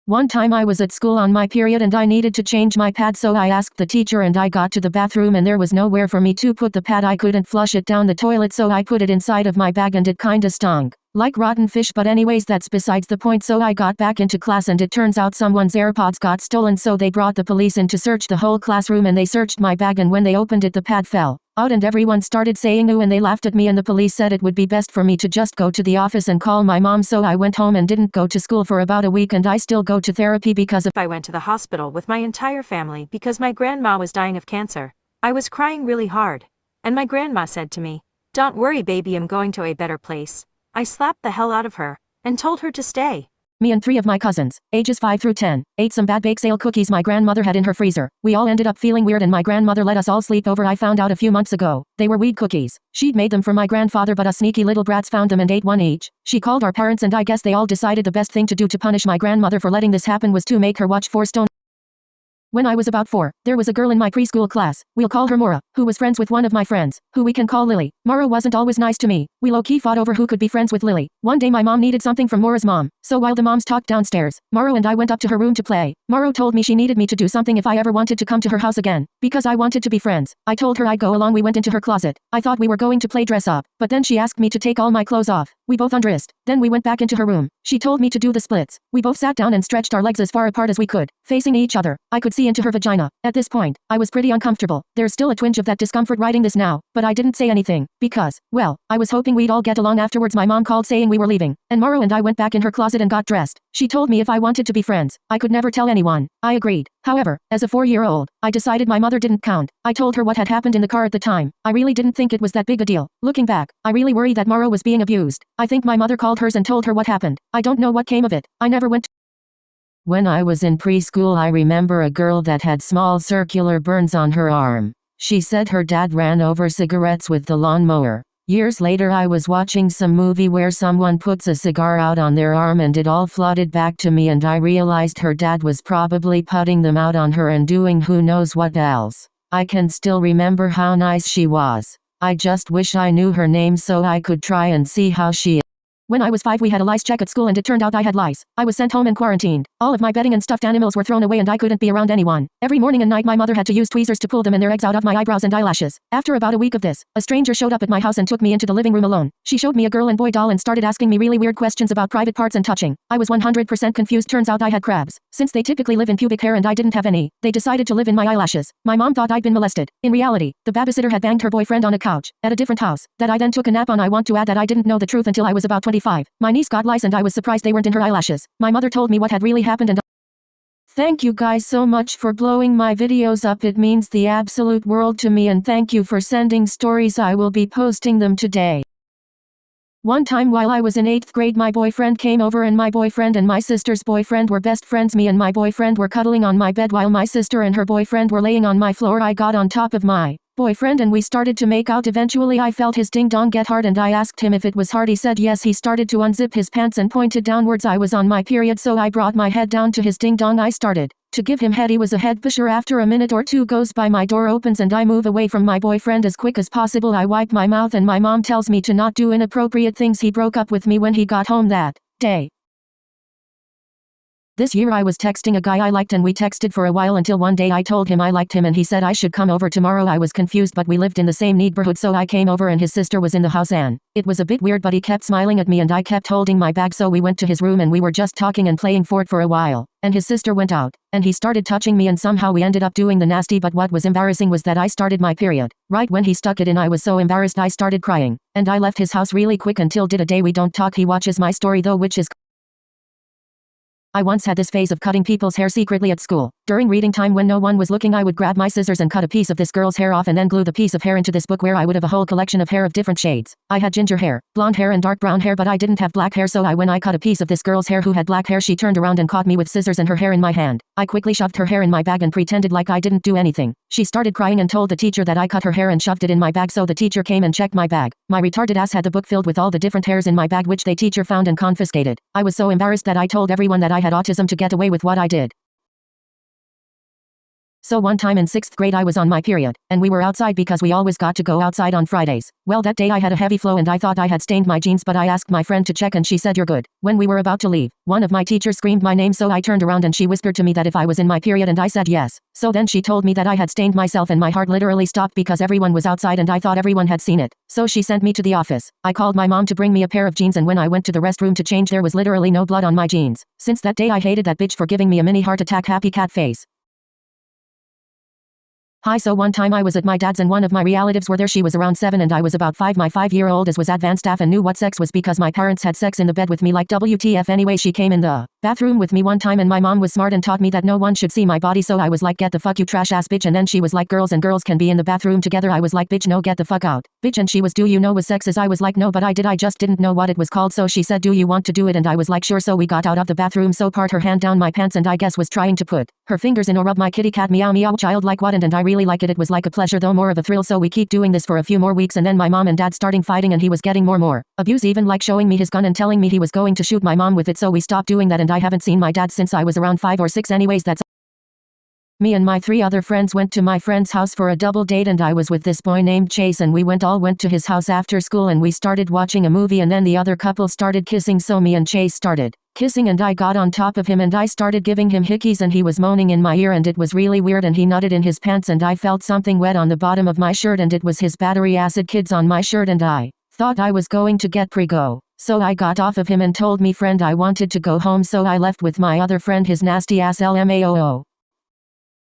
One time I was at school on my period and I needed to change my pad, so I asked the teacher and I got to the bathroom and there was nowhere for me to put the pad. I couldn't flush it down the toilet, so I put it inside of my bag and it kinda stunk like rotten fish, but anyways, that's besides the point. So I got back into class and it turns out someone's AirPods got stolen, so they brought the police in to search the whole classroom and they searched my bag, and when they opened it the pad fell out and everyone started saying ooh, and they laughed at me, and the police said it would be best for me to just go to the office and call my mom. So I went home and didn't go to school for about a week, and I still go to therapy because of I went to the hospital with my entire family because my grandma was dying of cancer. I was crying really hard, and my grandma said to me, "Don't worry baby, I'm going to a better place." I slapped the hell out of her and told her to stay. Me and 3 of my cousins, ages 5 through 10, ate some bad bake sale cookies my grandmother had in her freezer. We all ended up feeling weird and my grandmother let us all sleep over. I found out a few months ago they were weed cookies. She'd made them for my grandfather, but us sneaky little brats found them and ate one each. She called our parents and I guess they all decided the best thing to do to punish my grandmother for letting this happen was to make her watch 4 Stone. When I was about 4, there was a girl in my preschool class, we'll call her Maura, who was friends with one of my friends, who we can call Lily. Maura wasn't always nice to me. We low-key fought over who could be friends with Lily. One day my mom needed something from Maura's mom, so while the moms talked downstairs, Maura and I went up to her room to play. Maura told me she needed me to do something if I ever wanted to come to her house again, because I wanted to be friends. I told her I'd go along. We went into her closet. I thought we were going to play dress up, but then she asked me to take all my clothes off. We both undressed. Then we went back into her room. She told me to do the splits. We both sat down and stretched our legs as far apart as we could, facing each other. I could see into her vagina. At this point, I was pretty uncomfortable. There's still a twinge of that discomfort writing this now, but I didn't say anything, because, well, I was hoping we'd all get along. Afterwards my mom called saying we were leaving, and Maura and I went back in her closet and got dressed. She told me if I wanted to be friends, I could never tell anyone. I agreed. However, as a 4-year-old, I decided my mother didn't count. I told her what had happened in the car at the time. I really didn't think it was that big a deal. Looking back, I really worry that Maura was being abused. I think my mother called hers and told her what happened. I don't know what came of it. I never went. When I was in preschool, I remember a girl that had small circular burns on her arm. She said her dad ran over cigarettes with the lawnmower. Years later I was watching some movie where someone puts a cigar out on their arm and it all flooded back to me and I realized her dad was probably putting them out on her and doing who knows what else. I can still remember how nice she was. I just wish I knew her name so I could try and see how she is. When I was 5 we had a lice check at school and it turned out I had lice. I was sent home and quarantined. All of my bedding and stuffed animals were thrown away and I couldn't be around anyone. Every morning and night my mother had to use tweezers to pull them and their eggs out of my eyebrows and eyelashes. After about a week of this, a stranger showed up at my house and took me into the living room alone. She showed me a girl and boy doll and started asking me really weird questions about private parts and touching. I was 100% confused. Turns out I had crabs. Since they typically live in pubic hair and I didn't have any, they decided to live in my eyelashes. My mom thought I'd been molested. In reality, the babysitter had banged her boyfriend on a couch at a different house that I then took a nap on. I want to add that I didn't know the truth until I was about 25. My niece got lice and I was surprised they weren't in her eyelashes. My mother told me what had really happened and thank you guys so much for blowing my videos up. It means the absolute world to me, and thank you for sending stories. I will be posting them today. One time while I was in 8th grade my boyfriend came over and my boyfriend and my sister's boyfriend were best friends. Me and my boyfriend were cuddling on my bed while my sister and her boyfriend were laying on my floor. I got on top of my boyfriend and we started to make out. Eventually I felt his ding dong get hard and I asked him if it was hard. He said yes. He started to unzip his pants and pointed downwards. I was on my period so I brought my head down to his ding dong. I started to give him head. He was a head pusher. After a minute or two goes by my door opens and I move away from my boyfriend as quick as possible. I wipe my mouth and my mom tells me to not do inappropriate things. He broke up with me when he got home that day. This year I was texting a guy I liked and we texted for a while until one day I told him I liked him and he said I should come over tomorrow. I was confused but we lived in the same neighborhood so I came over and his sister was in the house and it was a bit weird but he kept smiling at me and I kept holding my bag so we went to his room and we were just talking and playing Fort for a while. And his sister went out and he started touching me and somehow we ended up doing the nasty, but what was embarrassing was that I started my period. Right when he stuck it in I was so embarrassed I started crying. And I left his house really quick until did a day we don't talk. He watches my story though, which is I once had this phase of cutting people's hair secretly at school. During reading time when no one was looking I would grab my scissors and cut a piece of this girl's hair off and then glue the piece of hair into this book where I would have a whole collection of hair of different shades. I had ginger hair, blonde hair and dark brown hair but I didn't have black hair so when I cut a piece of this girl's hair who had black hair she turned around and caught me with scissors and her hair in my hand. I quickly shoved her hair in my bag and pretended like I didn't do anything. She started crying and told the teacher that I cut her hair and shoved it in my bag so the teacher came and checked my bag. My retarded ass had the book filled with all the different hairs in my bag which the teacher found and confiscated. I was so embarrassed that I told everyone that I had autism to get away with what I did. So one time in 6th grade I was on my period, and we were outside because we always got to go outside on Fridays. Well, that day I had a heavy flow and I thought I had stained my jeans, but I asked my friend to check and she said you're good. When we were about to leave, one of my teachers screamed my name, so I turned around and she whispered to me that if I was in my period, and I said yes. So then she told me that I had stained myself and my heart literally stopped because everyone was outside and I thought everyone had seen it. So she sent me to the office. I called my mom to bring me a pair of jeans, and when I went to the restroom to change there was literally no blood on my jeans. Since that day I hated that bitch for giving me a mini heart attack happy cat face. Hi, so one time I was at my dad's and one of my relatives were there. She was around 7 and I was about 5. My 5-year-old was advanced staff and knew what sex was because my parents had sex in the bed with me, like WTF. Anyway, she came in the bathroom with me one time and my mom was smart and taught me that no one should see my body, so I was like, get the fuck, you trash ass bitch. And then she was like, girls and girls can be in the bathroom together. I was like, bitch, no, get the fuck out, bitch. And she was, do you know what sex is? I was like, no, but I did, I just didn't know what it was called. So she said, do you want to do it? And I was like, sure. So we got out of the bathroom, so part her hand down my pants and I guess was trying to put her fingers in or rub my kitty cat meow meow child like what, and I really like it. It was like a pleasure, though more of a thrill. So we keep doing this for a few more weeks and then my mom and dad starting fighting and he was getting more abuse, even like showing me his gun and telling me he was going to shoot my mom with it. So we stopped doing that and I haven't seen my dad since I was around 5 or 6. Anyways, that's me and my 3 other friends went to my friend's house for a double date and I was with this boy named Chase and we all went to his house after school and we started watching a movie and then the other couple started kissing, so me and Chase started kissing and I got on top of him and I started giving him hickeys and he was moaning in my ear and it was really weird and he nutted in his pants and I felt something wet on the bottom of my shirt and it was his battery acid kids on my shirt and I thought I was going to get pre-go. So I got off of him and told me friend I wanted to go home, so I left with my other friend, his nasty ass LMAOO.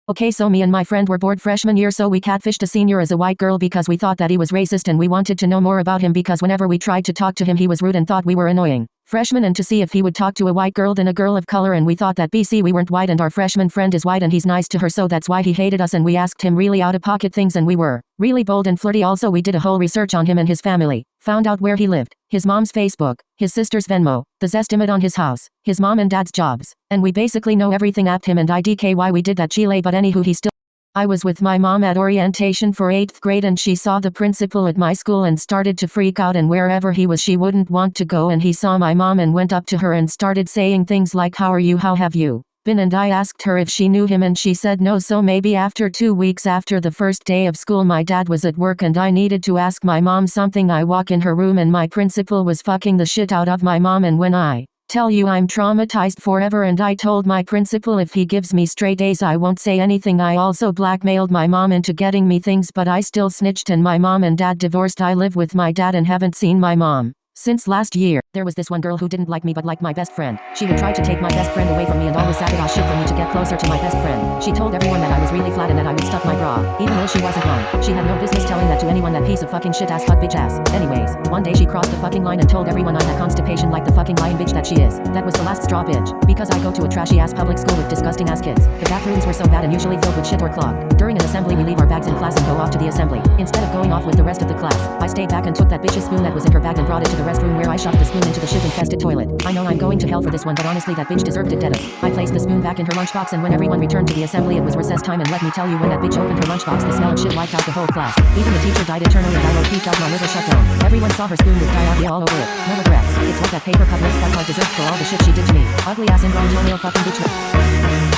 Okay, so me and my friend were bored freshman year, so we catfished a senior as a white girl because we thought that he was racist and we wanted to know more about him because whenever we tried to talk to him he was rude and thought we were annoying freshmen, and to see if he would talk to a white girl than a girl of color, and we thought that BC we weren't white and our freshman friend is white and he's nice to her, so that's why he hated us, and we asked him really out of pocket things and we were really bold and flirty. Also we did a whole research on him and his family, found out where he lived, his mom's Facebook, his sister's Venmo, the Zestimate on his house, his mom and dad's jobs, and we basically know everything at him and IDK why we did that Chile, but anywho he still. I was with my mom at orientation for 8th grade and she saw the principal at my school and started to freak out, and wherever he was she wouldn't want to go, and he saw my mom and went up to her and started saying things like, how are you, how have you been? And I asked her if she knew him and she said no. So maybe after 2 weeks after the first day of school my dad was at work and I needed to ask my mom something. I walk in her room and my principal was fucking the shit out of my mom, and when I tell you I'm traumatized forever, and I told my principal if he gives me straight A's I won't say anything. I also blackmailed my mom into getting me things, but I still snitched and my mom and dad divorced. I live with my dad and haven't seen my mom since last year. There was this one girl who didn't like me but liked my best friend. She would try to take my best friend away from me and always sabotage shit for me to get closer to my best friend. She told everyone that I was really flat and that I would stuff my bra, even though she wasn't wrong. She had no business telling that to anyone, that piece of fucking shit ass fuck bitch ass. Anyways, one day she crossed the fucking line and told everyone I had constipation like the fucking lying bitch that she is. That was the last straw, bitch. Because I go to a trashy ass public school with disgusting ass kids. The bathrooms were so bad and usually filled with shit or clogged. During an assembly we leave our bags in class and go off to the assembly. Instead of going off with the rest of the class, I stayed back and took that bitch's spoon that was in her bag and brought it to the restroom where I shoved the spoon into the shit-infested toilet. I know I'm going to hell for this one, but honestly that bitch deserved it deadest. I placed the spoon back in her lunchbox and when everyone returned to the assembly it was recess time, and let me tell you, when that bitch opened her lunchbox the smell of shit wiped out the whole class. Even the teacher died eternally and I low-key felt my liver shut down. Everyone saw her spoon with diarrhea all over it. No regrets. It's what that paper cup looks like I deserved for all the shit she did to me. Ugly ass ingrown toenail fucking bitch.